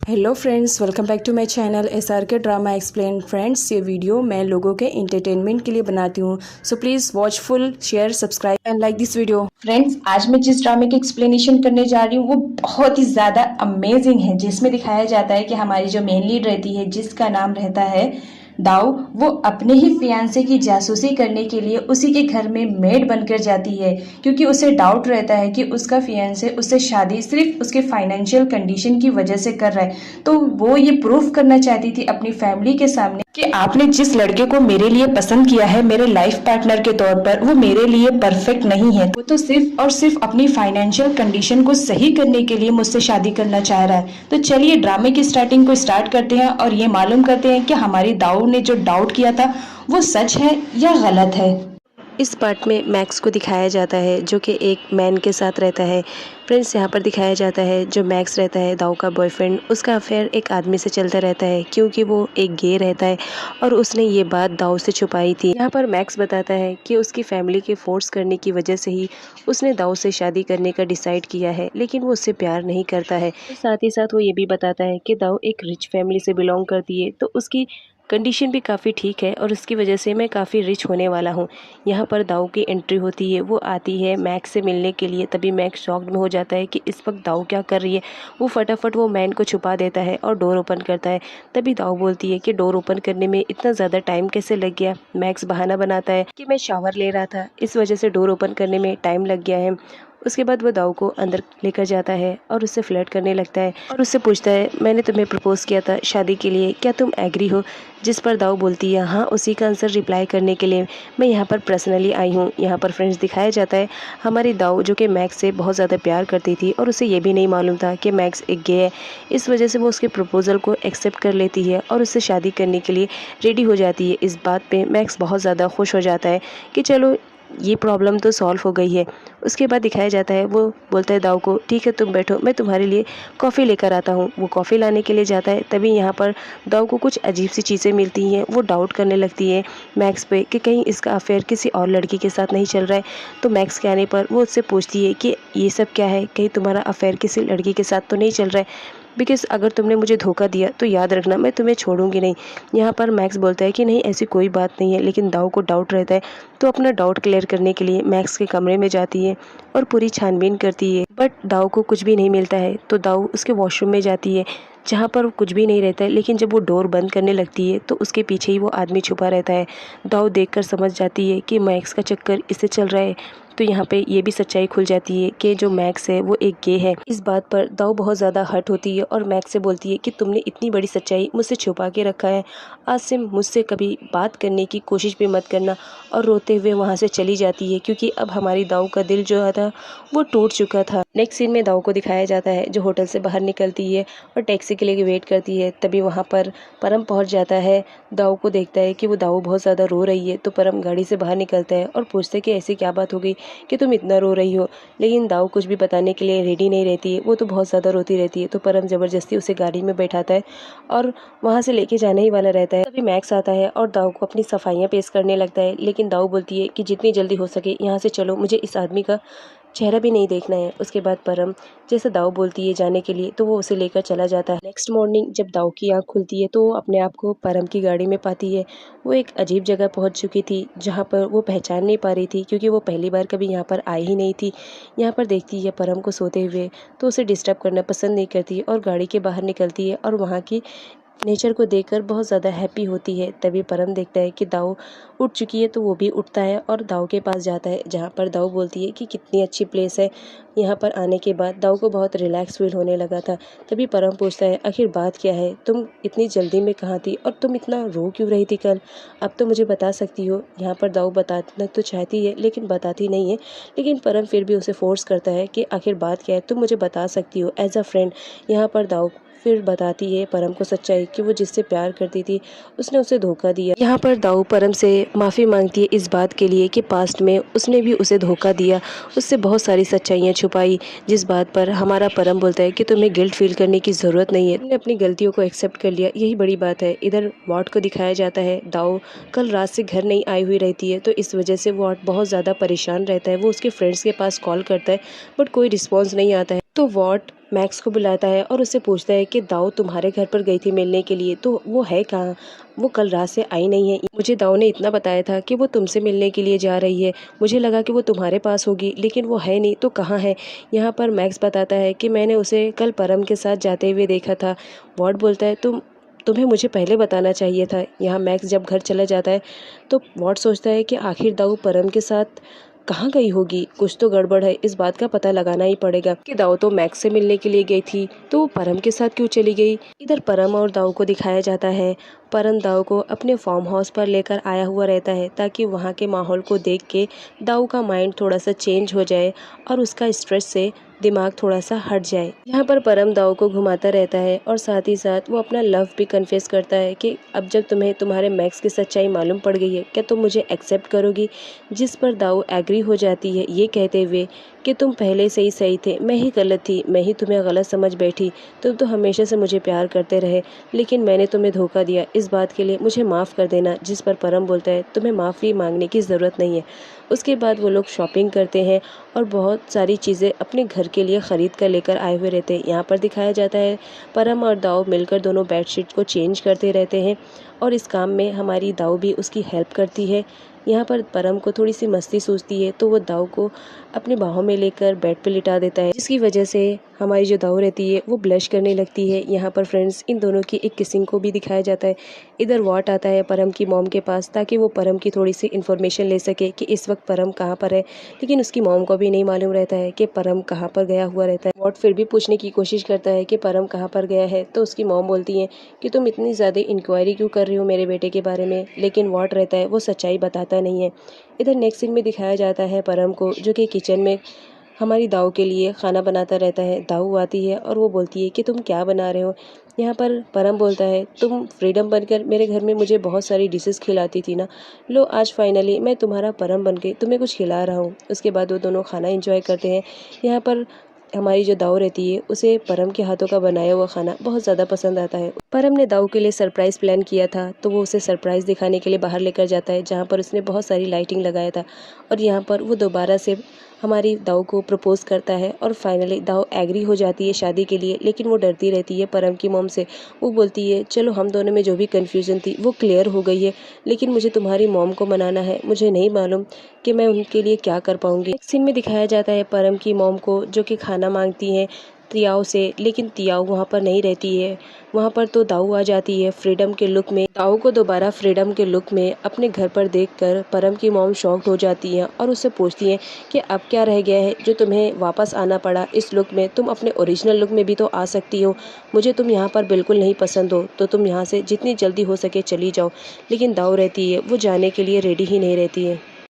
Hello friends, welcome back to my channel SRK drama explain. Friends, ये video मैं लोगों के एंटरटेनमेंट के लिए बनाती हूँ, so please watch full, share, subscribe and like this video. Friends, आज मैं जिस ड्रामे की एक्सप्लेनेशन करने जा रही हूँ वो बहुत ही ज़्यादा अमेजिंग है, जिसमें दिखाया जाता है कि हमारी जो मेन लीड रहती है, जिसका नाम रहता है दाऊ, वो अपने ही फियांसे की जासूसी करने के लिए उसी के घर में मेड बनकर जाती है, क्योंकि उसे डाउट रहता है कि उसका फियांसे उससे शादी सिर्फ उसके फाइनेंशियल कंडीशन की वजह से कर रहा है। तो वो ये प्रूफ करना चाहती थी अपनी फैमिली के सामने कि आपने जिस लड़के को मेरे लिए पसंद किया है मेरे लाइफ पार्टनर के तौर पर, वो मेरे लिए परफेक्ट नहीं है। वो तो सिर्फ और सिर्फ अपनी फाइनेंशियल कंडीशन को सही करने के लिए मुझसे शादी करना चाह रहा है। तो चलिए ड्रामे की स्टार्टिंग को स्टार्ट करते हैं और ये मालूम करते हैं कि हमारी दाऊ ने जो डाउट किया था वो सच है या गलत है। इस पार्ट में मैक्स को दिखाया जाता है जो कि एक मैन के साथ रहता है। फ्रेंड्स, यहाँ पर दिखाया जाता है जो मैक्स रहता है दाऊ का बॉयफ्रेंड, उसका अफेयर एक आदमी से चलता रहता है क्योंकि वो एक गे रहता है और उसने ये बात दाऊ से छुपाई थी। यहाँ पर मैक्स बताता है कि उसकी फैमिली के फोर्स करने की वजह से ही उसने दाऊ से शादी करने का डिसाइड किया है, लेकिन वो उससे प्यार नहीं करता है। साथ ही साथ वो ये भी बताता है कि दाऊ एक रिच फैमिली से बिलोंग करती है, तो उसकी कंडीशन भी काफ़ी ठीक है और उसकी वजह से मैं काफ़ी रिच होने वाला हूँ। यहाँ पर दाऊ की एंट्री होती है, वो आती है मैक्स से मिलने के लिए। तभी मैक्स शॉक्ड में हो जाता है कि इस वक्त दाऊ क्या कर रही है। वो फटाफट वो मैन को छुपा देता है और डोर ओपन करता है। तभी दाऊ बोलती है कि डोर ओपन करने में इतना ज़्यादा टाइम कैसे लग गया। मैक्स बहाना बनाता है कि मैं शावर ले रहा था, इस वजह से डोर ओपन करने में टाइम लग गया है। उसके बाद वो दाऊ को अंदर लेकर जाता है और उससे फ्लर्ट करने लगता है और उससे पूछता है, मैंने तुम्हें प्रपोज किया था शादी के लिए, क्या तुम एग्री हो। जिस पर दाऊ बोलती है हाँ, उसी का आंसर रिप्लाई करने के लिए मैं यहाँ पर पर्सनली आई हूँ। यहाँ पर फ्रेंड्स दिखाया जाता है हमारी दाऊ जो कि मैक्स से बहुत ज़्यादा प्यार करती थी और उसे ये भी नहीं मालूम था कि मैक्स एक गे है। इस वजह से वो उसके प्रपोजल को एक्सेप्ट कर लेती है और उससे शादी करने के लिए रेडी हो जाती है। इस बात पे मैक्स बहुत ज़्यादा खुश हो जाता है कि चलो ये प्रॉब्लम तो सॉल्व हो गई है। उसके बाद दिखाया जाता है वो बोलता है दाऊ को, ठीक है तुम बैठो, मैं तुम्हारे लिए कॉफ़ी लेकर आता हूँ। वो कॉफ़ी लाने के लिए जाता है। तभी यहाँ पर दाऊ को कुछ अजीब सी चीज़ें मिलती हैं। वो डाउट करने लगती है मैक्स पे कि कहीं इसका अफेयर किसी और लड़की के साथ नहीं चल रहा है। तो मैक्स के आने पर वो उससे पूछती है कि ये सब क्या है, कहीं तुम्हारा अफेयर किसी लड़की के साथ तो नहीं चल रहा है, बिकॉज अगर तुमने मुझे धोखा दिया तो याद रखना मैं तुम्हें छोड़ूंगी नहीं। यहाँ पर मैक्स बोलता है कि नहीं ऐसी कोई बात नहीं है, लेकिन दाऊ को डाउट रहता है। तो अपना डाउट क्लियर करने के लिए मैक्स के कमरे में जाती है और पूरी छानबीन करती है, बट दाऊ को कुछ भी नहीं मिलता है। तो दाऊ उसके वॉशरूम में जाती है जहाँ पर कुछ भी नहीं रहता है, लेकिन जब वो डोर बंद करने लगती है तो उसके पीछे ही वो आदमी छुपा रहता है। दाऊ देखकर समझ जाती है कि मैक्स का चक्कर इससे चल रहा है। तो यहाँ पे ये भी सच्चाई खुल जाती है कि जो मैक्स है वो एक गे है। इस बात पर दाऊ बहुत ज़्यादा हर्ट होती है और मैक्स से बोलती है कि तुमने इतनी बड़ी सच्चाई मुझसे छुपा के रखा है, आज से मुझसे कभी बात करने की कोशिश भी मत करना। और रोते हुए वहाँ से चली जाती है क्योंकि अब हमारी दाऊ का दिल जो था वो टूट चुका था। नेक्स्ट सीन में दाऊ को दिखाया जाता है जो होटल से बाहर निकलती है और टैक्सी के लिए वेट करती है। तभी वहाँ पर परम पहुँच जाता है। दाऊ को देखता है कि वो दाऊ बहुत ज़्यादा रो रही है। तो परम गाड़ी से बाहर निकलता है और पूछता है कि ऐसी क्या बात हो गई कि तुम इतना रो रही हो। लेकिन दाऊ कुछ भी बताने के लिए रेडी नहीं रहती है, वो तो बहुत ज़्यादा रोती रहती है। तो परम ज़बरदस्ती उसे गाड़ी में बैठाता है और वहाँ से लेके जाने ही वाला रहता है। तभी मैक्स आता है और दाऊ को अपनी सफाइयाँ पेश करने लगता है, लेकिन दाऊ बोलती है कि जितनी जल्दी हो सके यहाँ से चलो, मुझे इस आदमी का चेहरा भी नहीं देखना है। उसके बाद परम जैसे दाऊ बोलती है जाने के लिए तो वो उसे लेकर चला जाता है। नेक्स्ट मॉर्निंग जब दाऊ की आँख खुलती है तो वो अपने आप को परम की गाड़ी में पाती है। वो एक अजीब जगह पहुंच चुकी थी जहां पर वो पहचान नहीं पा रही थी, क्योंकि वो पहली बार कभी यहाँ पर आई ही नहीं थी। यहाँ पर देखती है परम को सोते हुए तो उसे डिस्टर्ब करना पसंद नहीं करती और गाड़ी के बाहर निकलती है और वहाँ की नेचर को देखकर बहुत ज़्यादा हैप्पी होती है। तभी परम देखता है कि दाऊ उठ चुकी है तो वो भी उठता है और दाऊ के पास जाता है, जहाँ पर दाऊ बोलती है कि कितनी अच्छी प्लेस है। यहाँ पर आने के बाद दाऊ को बहुत रिलैक्स फील होने लगा था। तभी परम पूछता है आखिर बात क्या है, तुम इतनी जल्दी में कहाँ थी और तुम इतना रो क्यों रही थी कल, अब तो मुझे बता सकती हो। यहाँ पर दाऊ बताना तो चाहती है लेकिन बताती नहीं है, लेकिन परम फिर भी उसे फोर्स करता है कि आखिर बात क्या है, तुम मुझे बता सकती हो एज अ फ्रेंड। यहाँ पर दाऊ फिर बताती है परम को सच्चाई कि वो जिससे प्यार करती थी उसने उसे धोखा दिया। यहाँ पर दाऊ परम से माफ़ी मांगती है इस बात के लिए कि पास्ट में उसने भी उसे धोखा दिया, उससे बहुत सारी सच्चाइयाँ छुपाई। जिस बात पर हमारा परम बोलता है कि तुम्हें गिल्ट फील करने की ज़रूरत नहीं है, तुमने अपनी गलतियों को एक्सेप्ट कर लिया, यही बड़ी बात है। इधर वॉट को दिखाया जाता है दाऊ कल रात से घर नहीं आई हुई रहती है, तो इस वजह से वॉट बहुत ज़्यादा परेशान रहता है। वो उसके फ्रेंड्स के पास कॉल करता है बट कोई रिस्पॉन्स नहीं आता है। तो वॉट मैक्स को बुलाता है और उससे पूछता है कि दाऊ तुम्हारे घर पर गई थी मिलने के लिए, तो वो है कहाँ? वो कल रात से आई नहीं है। मुझे दाऊ ने इतना बताया था कि वो तुमसे मिलने के लिए जा रही है। मुझे लगा कि वो तुम्हारे पास होगी, लेकिन वो है नहीं, तो कहाँ है? यहाँ पर मैक्स बताता है कि मैंने उसे कल परम के साथ जाते हुए देखा था। वॉर्ड बोलता है तुम्हें मुझे पहले बताना चाहिए था। यहाँ मैक्स जब घर चला जाता है तो वॉर्ड सोचता है कि आखिर दाऊ परम के साथ कहाँ गई होगी, कुछ तो गड़बड़ है, इस बात का पता लगाना ही पड़ेगा कि दाऊ तो मैक्स से मिलने के लिए गई थी, तो वो परम के साथ क्यों चली गई। इधर परम और दाऊ को दिखाया जाता है। परम दाऊ को अपने फार्म हाउस पर लेकर आया हुआ रहता है ताकि वहाँ के माहौल को देख के दाऊ का माइंड थोड़ा सा चेंज हो जाए और उसका स्ट्रेस से दिमाग थोड़ा सा हट जाए। यहाँ पर परम दाऊ को घुमाता रहता है और साथ ही साथ वो अपना लव भी कन्फेस करता है कि अब जब तुम्हें तुम्हारे मैक्स की सच्चाई मालूम पड़ गई है, क्या तुम मुझे एक्सेप्ट करोगी। जिस पर दाऊ एग्री हो जाती है ये कहते हुए कि तुम पहले से ही सही थे, मैं ही गलत थी, मैं ही तुम्हें गलत समझ बैठी। तुम तो हमेशा से मुझे प्यार करते रहे, लेकिन मैंने तुम्हें धोखा दिया, इस बात के लिए मुझे माफ़ कर देना। जिस पर परम बोलता है तुम्हें माफ़ी मांगने की ज़रूरत नहीं है। उसके बाद वो लोग शॉपिंग करते हैं और बहुत सारी चीज़ें अपने घर के लिए ख़रीद कर लेकर आए हुए रहते हैं। यहाँ पर दिखाया जाता है परम और दाऊ मिलकर दोनों बेडशीट को चेंज करते रहते हैं और इस काम में हमारी दाऊ भी उसकी हेल्प करती है। यहाँ पर परम को थोड़ी सी मस्ती सूझती है तो वो दाऊ को अपनी बाहों में लेकर बेड पे लिटा देता है, जिसकी वजह से हमारी जो दाऊ रहती है वो ब्लश करने लगती है। यहाँ पर फ्रेंड्स इन दोनों की एक किसिंग को भी दिखाया जाता है। इधर वॉट आता है परम की मॉम के पास ताकि वो परम की थोड़ी सी इन्फॉर्मेशन ले सके कि इस वक्त परम कहाँ पर है, लेकिन उसकी मॉम को भी नहीं मालूम रहता है कि परम कहाँ पर गया हुआ रहता है। वॉट फिर भी पूछने की कोशिश करता है कि परम कहाँ पर गया है, तो उसकी मॉम बोलती है कि तुम इतनी ज़्यादा इंक्वायरी क्यों कर रही हो मेरे बेटे के बारे में, लेकिन वॉट रहता है वो सच्चाई बताता नहीं है। इधर नेक्स्ट सीन में दिखाया जाता है परम को जो कि किचन में हमारी दाऊ के लिए खाना बनाता रहता है। दाऊ आती है और वो बोलती है कि तुम क्या बना रहे हो। यहाँ पर परम बोलता है तुम फ्रीडम बनकर मेरे घर में मुझे बहुत सारी डिशेस खिलाती थी ना, लो आज फाइनली मैं तुम्हारा परम बन के तुम्हें कुछ खिला रहा हूँ। उसके बाद वो दोनों खाना एंजॉय करते हैं। यहाँ पर हमारी जो दाऊ रहती है उसे परम के हाथों का बनाया हुआ खाना बहुत ज़्यादा पसंद आता है। परम ने दाऊ के लिए सरप्राइज़ प्लान किया था तो वो उसे सरप्राइज़ दिखाने के लिए बाहर लेकर जाता है, जहाँ पर उसने बहुत सारी लाइटिंग लगाया था और यहाँ पर वो दोबारा से हमारी दाऊ को प्रपोज करता है और फाइनली दाऊ एग्री हो जाती है शादी के लिए, लेकिन वो डरती रहती है परम की मॉम से। वो बोलती है चलो हम दोनों में जो भी कन्फ्यूज़न थी वो क्लियर हो गई है, लेकिन मुझे तुम्हारी मॉम को मनाना है, मुझे नहीं मालूम कि मैं उनके लिए क्या कर पाऊंगी। एक सीन में दिखाया जाता है परम की मॉम को जो कि खाना मांगती हैं तियाव से, लेकिन तियाव वहाँ पर नहीं रहती है। वहाँ पर तो दाऊ आ जाती है फ्रीडम के लुक में। दाऊ को दोबारा फ्रीडम के लुक में अपने घर पर देखकर परम की मॉम शॉक्ड हो जाती है और उससे पूछती हैं कि अब क्या रह गया है जो तुम्हें वापस आना पड़ा इस लुक में, तुम अपने ओरिजिनल लुक में भी तो आ सकती हो। मुझे तुम यहाँ पर बिल्कुल नहीं पसंद हो तो तुम यहाँ से जितनी जल्दी हो सके चली जाओ। लेकिन दाऊ रहती है वो जाने के लिए रेडी ही नहीं रहती है।